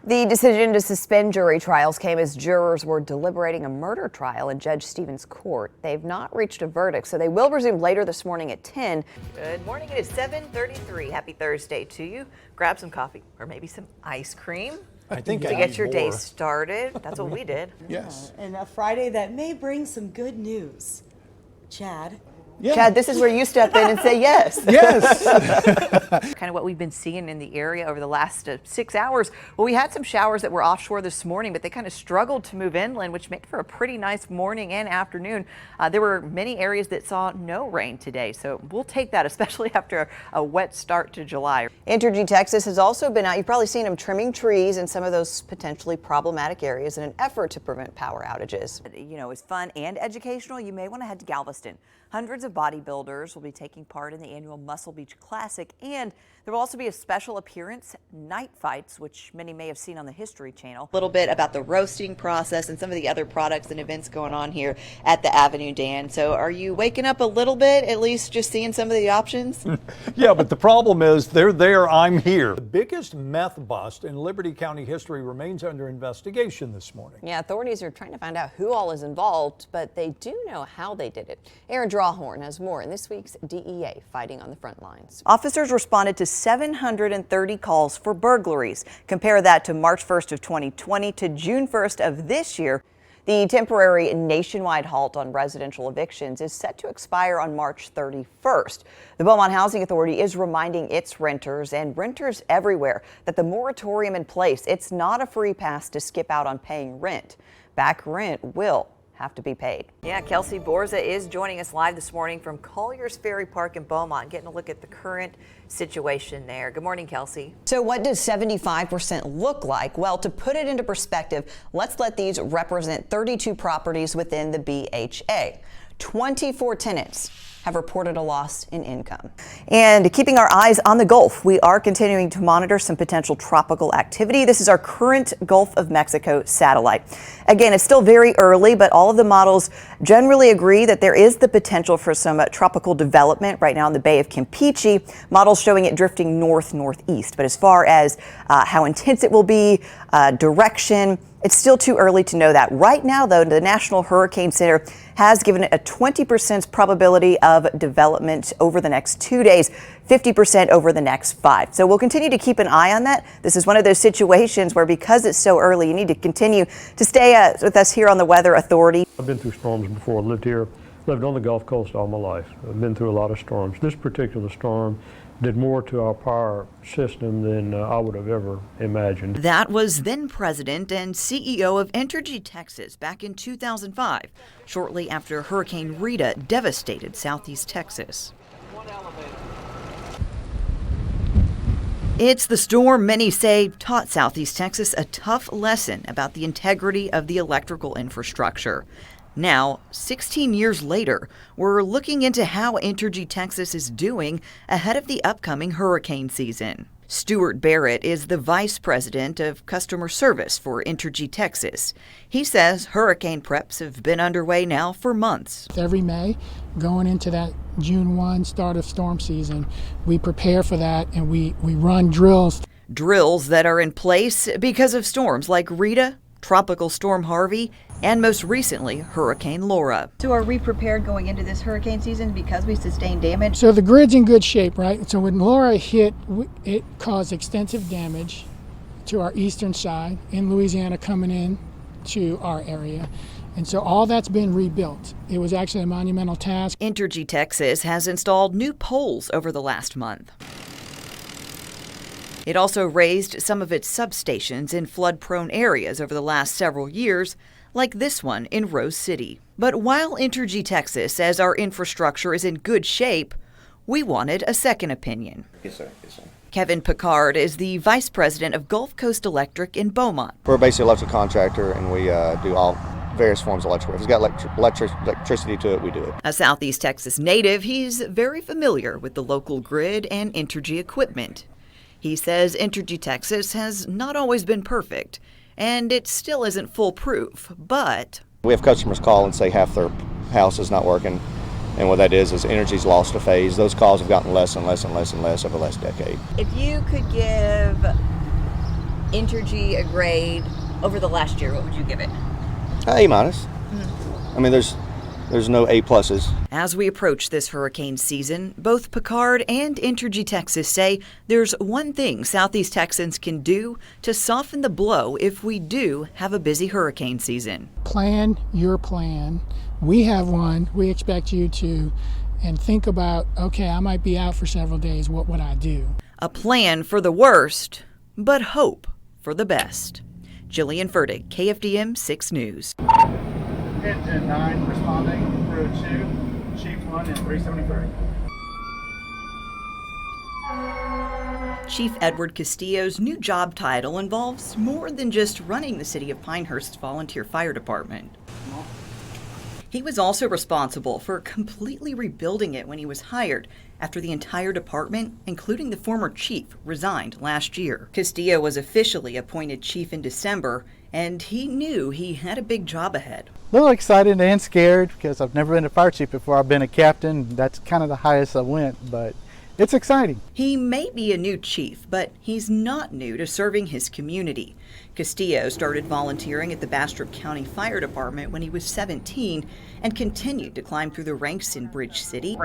The decision to suspend jury trials came as jurors were deliberating a murder trial in Judge Stevens' court. They've not reached a verdict, so they will resume later this morning at 10. Good morning. It is 7:33. Happy Thursday to you. Grab some coffee or maybe some ice cream. I think to get your day started. That's what we did. Yes. And a Friday that may bring some good news. Chad. Yeah. Chad, this is where you step in and say yes. Yes. Kind of what we've been seeing in the area over the last 6 hours. Well, we had some showers that were offshore this morning, but they kind of struggled to move inland, which made for a pretty nice morning and afternoon. There were many areas that saw no rain today, so we'll take that, especially after a wet start to July. Entergy Texas has also been out. You've probably seen them trimming trees in some of those potentially problematic areas in an effort to prevent power outages. You know, it's fun and educational. You may want to head to Galveston. Hundreds of bodybuilders will be taking part in the annual Muscle Beach Classic, and there will also be a special appearance, night fights, which many may have seen on the History Channel. A little bit about the roasting process and some of the other products and events going on here at the Avenue, Dan. So are you waking up a little bit, at least just seeing some of the options? Yeah, but the problem is they're there, I'm here. The biggest meth bust in Liberty County history remains under investigation this morning. Yeah, authorities are trying to find out who all is involved, but they do know how they did it. Aaron Drawhorn has more in this week's DEA Fighting on the Front Lines. Officers responded to 730 calls for burglaries. Compare that to March 1st of 2020 to June 1st of this year. The temporary nationwide halt on residential evictions is set to expire on March 31st. The Beaumont Housing Authority is reminding its renters and renters everywhere that the moratorium in place, it's not a free pass to skip out on paying rent. Back rent will have to be paid. Yeah, Kelsey Borza is joining us live this morning from Collier's Ferry Park in Beaumont, getting a look at the current situation there. Good morning, Kelsey. So what does 75% look like? Well, to put it into perspective, let's let these represent 32 properties within the BHA. 24 tenants have reported a loss in income. And keeping our eyes on the Gulf, we are continuing to monitor some potential tropical activity. This is our current Gulf of Mexico satellite. Again, it's still very early, but all of the models generally agree that there is the potential for some tropical development right now in the Bay of Campeche. Models showing it drifting north-northeast. But as far as how intense it will be, direction, it's still too early to know that. Right now, though, the National Hurricane Center has given it a 20% probability of development over the next 2 days, 50% over the next 5. So we'll continue to keep an eye on that. This is one of those situations where, because it's so early, you need to continue to stay with us here on the Weather Authority. I've been through storms before. I lived on the Gulf Coast all my life. I've been through a lot of storms. This particular storm did more to our power system than I would have ever imagined. That was then President and CEO of Entergy Texas back in 2005, shortly after Hurricane Rita devastated southeast Texas. It's the storm many say taught southeast Texas a tough lesson about the integrity of the electrical infrastructure. Now, 16 years later, we're looking into how Entergy Texas is doing ahead of the upcoming hurricane season. Stuart Barrett is the Vice President of Customer Service for Entergy Texas. He says hurricane preps have been underway now for months. Every May, going into that June 1 start of storm season, we prepare for that and we run drills. Drills that are in place because of storms like Rita, Tropical Storm Harvey, and most recently, Hurricane Laura. So are we prepared going into this hurricane season because we sustained damage? So the grid's in good shape, right? So when Laura hit, it caused extensive damage to our eastern side in Louisiana coming in to our area. And so all that's been rebuilt. It was actually a monumental task. Entergy Texas has installed new poles over the last month. It also raised some of its substations in flood-prone areas over the last several years, like this one in Rose City. But while Entergy Texas says our infrastructure is in good shape, we wanted a second opinion. Yes, sir. Yes, sir. Kevin Picard is the Vice President of Gulf Coast Electric in Beaumont. We're a basic electrical contractor, and we do all various forms of electrical. If it's got electricity to it, we do it. A Southeast Texas native, he's very familiar with the local grid and Entergy equipment. He says Entergy Texas has not always been perfect, and it still isn't foolproof, but we have customers call and say half their house is not working, and what that is Entergy's lost a phase. Those calls have gotten less and less and less and less over the last decade. If you could give Entergy a grade over the last year, what would you give it? A minus. I mean, there's no A pluses. As we approach this hurricane season, both Picard and Entergy Texas say there's one thing Southeast Texans can do to soften the blow if we do have a busy hurricane season. Plan your plan. We have one. We expect you to. And think about, okay, I might be out for several days. What would I do? A plan for the worst, but hope for the best. Jillian Fertig, KFDM 6 News. Engine 9 responding, crew 2, Chief 1 and 373. Chief Edward Castillo's new job title involves more than just running the city of Pinehurst's volunteer fire department. He was also responsible for completely rebuilding it when he was hired after the entire department, including the former chief, resigned last year. Castillo was officially appointed chief in December, and he knew he had a big job ahead. A little excited and scared because I've never been a fire chief before. I've been a captain. That's kind of the highest I went, but it's exciting. He may be a new chief, but he's not new to serving his community. Castillo started volunteering at the Bastrop County Fire Department when he was 17 and continued to climb through the ranks in Bridge City,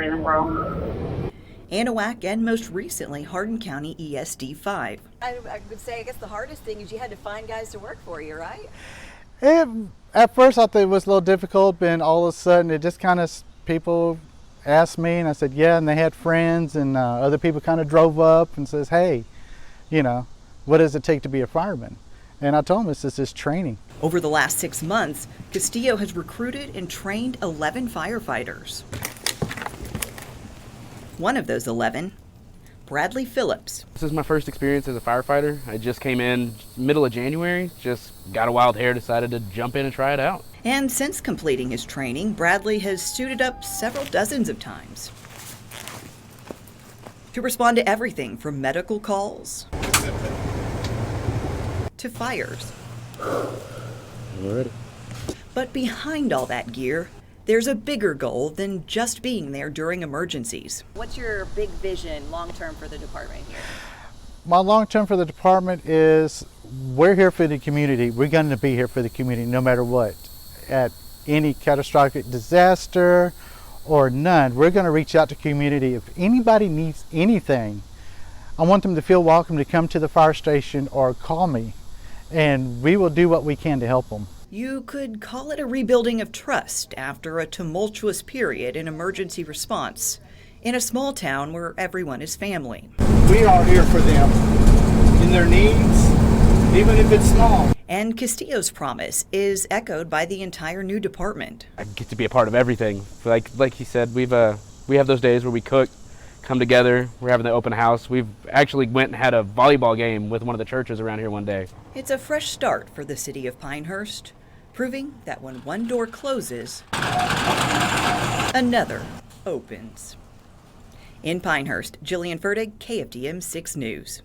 Anahuac, and most recently Hardin County ESD 5. I would say, I guess the hardest thing is you had to find guys to work for you, right? At first I thought it was a little difficult, but all of a sudden it just kind of, people asked me and I said yeah, and they had friends and other people kind of drove up and says, hey, you know, what does it take to be a fireman? And I told them it's just training. Over the last 6 months, Castillo has recruited and trained 11 firefighters. One of those 11, Bradley Phillips. This is my first experience as a firefighter. I just came in middle of January, just got a wild hair, decided to jump in and try it out. And since completing his training, Bradley has suited up several dozens of times to respond to everything from medical calls to fires. Alrighty. But behind all that gear, there's a bigger goal than just being there during emergencies. What's your big vision long-term for the department here? My long-term for the department is we're here for the community. We're going to be here for the community no matter what. At any catastrophic disaster or none, we're going to reach out to community. If anybody needs anything, I want them to feel welcome to come to the fire station or call me, and we will do what we can to help them. You could call it a rebuilding of trust after a tumultuous period in emergency response in a small town where everyone is family. We are here for them in their needs, even if it's small. And Castillo's promise is echoed by the entire new department. I get to be a part of everything. Like he said, we have those days where we cook, come together, we're having the open house. We've actually went and had a volleyball game with one of the churches around here one day. It's a fresh start for the city of Pinehurst, proving that when one door closes, another opens. In Pinehurst, Jillian Fertig, KFDM 6 News.